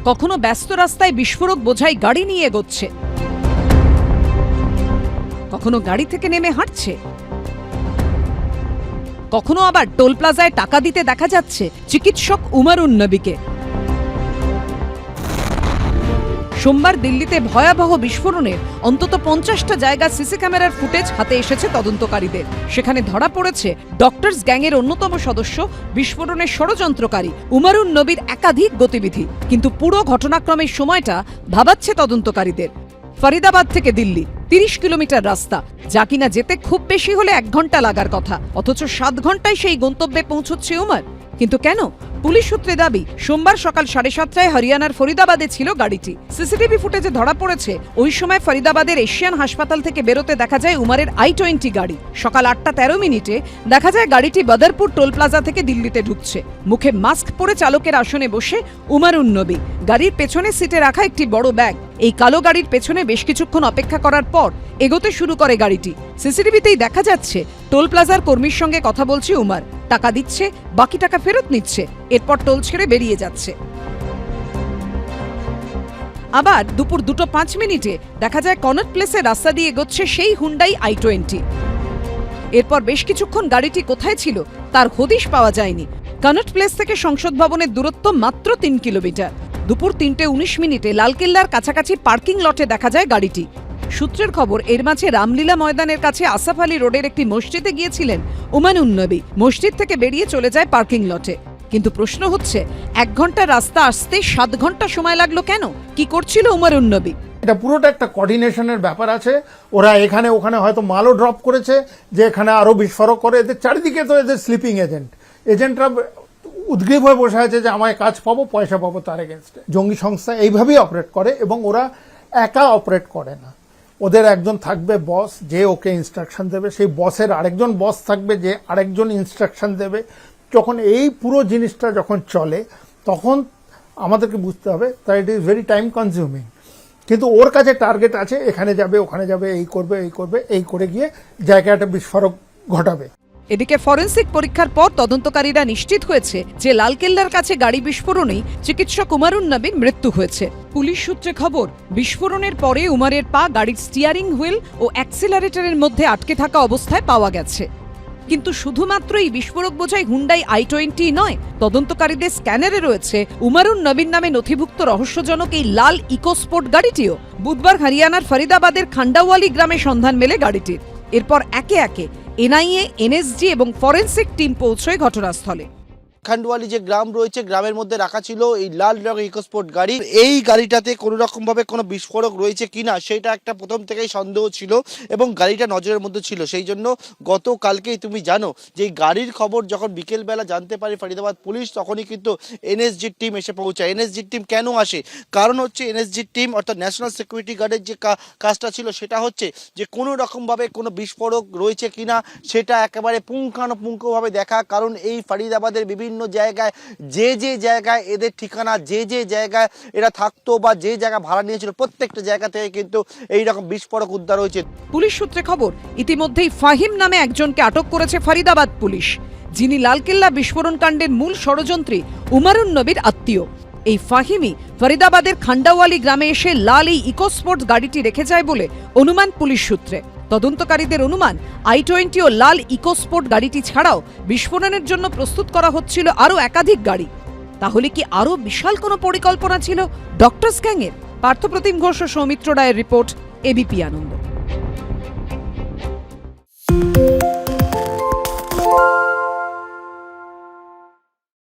কখনো ব্যস্ত রাস্তায় বিস্ফোরক বোঝাই গাড়ি নিয়ে এগোচ্ছে, কখনো গাড়ি থেকে নেমে হাঁটছে, কখনো আবার টোল প্লাজায় টাকা দিতে দেখা যাচ্ছে চিকিৎসক উমারুন নবীকে। সোমবার দিল্লিতে ভয়াবহ বিস্ফোরণের অন্তত 50টা জায়গা সিসি ক্যামেরার ফুটেজ হাতে এসেছে তদন্তকারীদের। সেখানে ধরা পড়েছে ডক্টরস গ্যাংয়ের অন্যতম সদস্য, বিস্ফোরণের ষড়যন্ত্রকারী উমারুন নবীর একাধিক গতিবিধি। কিন্তু পুরো ঘটনাক্রমের সময়টা ভাবাচ্ছে তদন্তকারীদের। ফরিদাবাদ থেকে দিল্লি 30 কিলোমিটার রাস্তা, যা কিনা যেতে খুব বেশি হলে 1 ঘন্টা লাগার কথা, অথচ 7 ঘন্টায় সেই গন্তব্যে পৌঁছচ্ছে উমার। কিন্তু কেন? পুলিশ সূত্রে দাবি, সোমবার সকাল 7:30টায় হরিয়ানার ফরিদাবাদে ছিল গাড়িটি। সিসিটিভি ফুটেজে ধরা পড়েছে ওই সময় ফরিদাবাদের এশিয়ান হাসপাতাল থেকে বেরোতে দেখা যায় উমারের i20 গাড়ি। সকাল 8:13 দেখা যায় গাড়িটি বদরপুর টোল প্লাজা থেকে দিল্লিতে ঢুকছে। মুখে মাস্ক পরে চালকের আসনে বসে উমারুন নবী, গাড়ির পেছনে সিটে রাখা একটি বড় ব্যাগ। এই কালো গাড়ির পেছনে বেশ কিছুক্ষণ অপেক্ষা করার পর এগোতে শুরু করে গাড়িটি। সিসিটিভিতেই দেখা যাচ্ছে টোল প্লাজার কর্মীর সঙ্গে কথা বলছে উমার, টাকা দিচ্ছে, বাকি টাকা ফেরত নিচ্ছে, এরপর টোল ছেড়ে বেরিয়ে যাচ্ছে। আবার দুপুর 2:05 দেখা যায় কনট প্লেসের রাস্তা দিয়ে এগোচ্ছে সেই হুন্ডাই i20। এরপর বেশ কিছুক্ষণ গাড়িটি কোথায় ছিল তার হদিশ পাওয়া যায়নি। কনট প্লেস থেকে সংসদ ভবনের দূরত্ব মাত্র 3 কিলোমিটার। দুপুর 3:19 লালকেল্লার কাছাকাছি পার্কিং লটে দেখা যায় গাড়িটি। সূত্রের খবর, এর মাঝে রামলীলা ময়দানের কাছে আসফ আলী রোডের একটি মসজিদে গিয়েছিলেন উমারুন নবী। মসজিদ থেকে বেরিয়ে চলে যায় পার্কিং লটে। কিন্তু প্রশ্ন হচ্ছে, 1 ঘন্টার রাস্তা আসতে 7 ঘন্টা সময় লাগলো কেন? কি করছিল উমারুন নবী? এটা পুরোটা একটা কোঅর্ডিনেশনের ব্যাপার আছে। ওরা এখানে ওখানে হয়তো মালও ড্রপ করেছে, যে এখানে আরো বিস্ফোরক করে। এদের চারিদিকে তো এদের স্লিপিং এজেন্টরা উদ্গ্রীব হয়ে বসে আছে যে আমায় কাজ পাবো, পয়সা পাবো তার এগেনস্টে। জঙ্গি সংস্থা এইভাবেই অপারেট করে, এবং ওরা একা অপারেট করে না। ওদের একজন থাকবে বস, যে ওকে ইনস্ট্রাকশন দেবে, সেই বসের আরেকজন বস থাকবে, যে আরেকজন ইনস্ট্রাকশন দেবে। যখন এই পুরো জিনিসটা যখন চলে, তখন আমাদেরকে বুঝতে হবে তাই it is very time consuming. কিন্তু ওর কাছে টার্গেট আছে, এখানে যাবে, ওখানে যাবে, এই করবে, এই করবে, এই করে গিয়ে জায়গাটা বিস্ফোরক ঘটাবে। এদিকে ফরেন্সিক পরীক্ষার পর তদন্তকারীরা নিশ্চিত হয়েছে যে লালকেল্লার কাছে গাড়ি বিস্ফোরণেই চিকিৎসক উমারুন নবীর মৃত্যু হয়েছে। পুলিশ সূত্রে খবর, বিস্ফোরণের পরে উমারের পা গাড়ির স্টিয়ারিং হুইল ও অ্যাক্সিলারেটরের মধ্যে আটকে থাকা অবস্থায় পাওয়া গেছে। কিন্তু শুধুমাত্র এই বিস্ফোরক বোঝাই হুন্ডাই i20 নয়, তদন্তকারীদের স্ক্যানারে রয়েছে উমারুন নবীর নামে নথিভুক্ত রহস্যজনক এই লাল ইকোস্পোর্ট গাড়িটিও। বুধবার হরিয়ানার ফরিদাবাদের খান্ডাওয়ালি গ্রামে সন্ধান মেলে গাড়িটির। এরপর একে একে এনআইএ, এনএসজি এবং ফরেন্সিক টিম পৌঁছয় ঘটনাস্থলে। খান্ডওয়ালি যে গ্রাম রয়েছে, গ্রামের মধ্যে রাখা ছিল এই লাল রঙের ইকোস্পোর্ট গাড়ি। এই গাড়িটাতে কোনো রকম ভাবে কোনো বিস্ফোরক রয়েছে কিনা সেটা একটা প্রথম থেকেই সন্দেহ ছিল, এবং গাড়িটা নজরের মধ্যে ছিল। সেই জন্য গতকালকেই তুমি জানো যে এই গাড়ির খবর যখন বিকেলবেলা জানতে পারে ফরিদাবাদ পুলিশ, তখনই কিন্তু এনএসজির টিম এসে পৌঁছায়। এনএসজির টিম কেন আসে? কারণ হচ্ছে এনএসজির টিম অর্থাৎ ন্যাশনাল সিকিউরিটি গার্ডের যে কাজটা ছিল সেটা হচ্ছে যে কোনো রকমভাবে কোনো বিস্ফোরক রয়েছে কিনা সেটা একেবারে পুঙ্খানুপুঙ্খভাবে দেখা। কারণ এই ফরিদাবাদের বিভিন্ন জায়গায় যে জায়গায় এদের ঠিকানা, যে জায়গায় এরা থাকতো বা যে জায়গা ভাড়া নিয়েছিল, প্রত্যেকটা জায়গা থেকে কিন্তু এইরকম বিস্ফোরক উদ্ধার হয়েছে। পুলিশ সূত্রে খবর, ইতিমধ্যেই ফাহিম নামে একজনকে আটক করেছে ফরিদাবাদ পুলিশ, যিনি লালকেল্লা বিস্ফোরণ কাণ্ডের মূল ষড়যন্ত্রী উমারুন নবীর আত্মীয়। এই ফাহিমই ফরিদাবাদের খান্ডাওয়ালি গ্রামে এসে লাল এই ইকোস্পোর্টস গাড়িটি রেখে যায় বলে অনুমান পুলিশ সূত্রে। তদন্তকারীদের অনুমান, i20 ও লাল ইকোস্পোর্ট গাড়িটি ছাড়াও বিস্ফোরণের জন্য প্রস্তুত করা হচ্ছিল আরও একাধিক গাড়ি। তাহলে কি আরও বিশাল কোনো পরিকল্পনা ছিল ডক্টরস গ্যাংয়ের? পার্থপ্রতিম ঘোষ ও সৌমিত্র রায়ের রিপোর্ট, এবিপি আনন্দ।